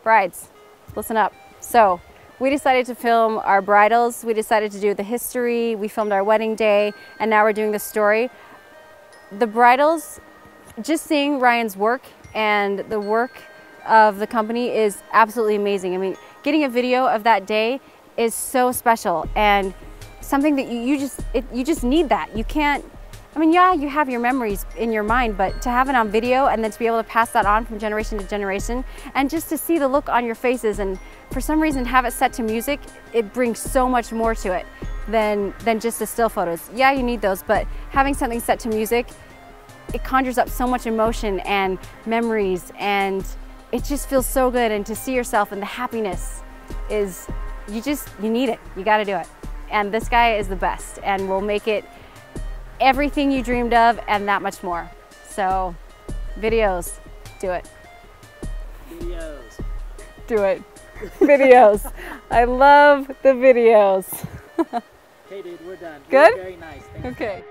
Brides, listen up. So we decided to film our bridals, we decided to do the history, we filmed our wedding day, and now we're doing the story. The bridals, just seeing Ryan's work and the work of the company is absolutely amazing. I mean, getting a video of that day is so special and something that you just need that. You can't, I mean, yeah, you have your memories in your mind, but to have it on video and then to be able to pass that on from generation to generation and just to see the look on your faces and for some reason have it set to music, it brings so much more to it than just the still photos. Yeah, you need those, but having something set to music, it conjures up so much emotion and memories and it just feels so good, and to see yourself and the happiness is, you need it, you gotta do it. And this guy is the best and will make it everything you dreamed of and that much more. So, videos, do it. Videos. Do it. Videos. I love the videos. Okay, dude, we're done. Good? Very nice. Thank you. Okay.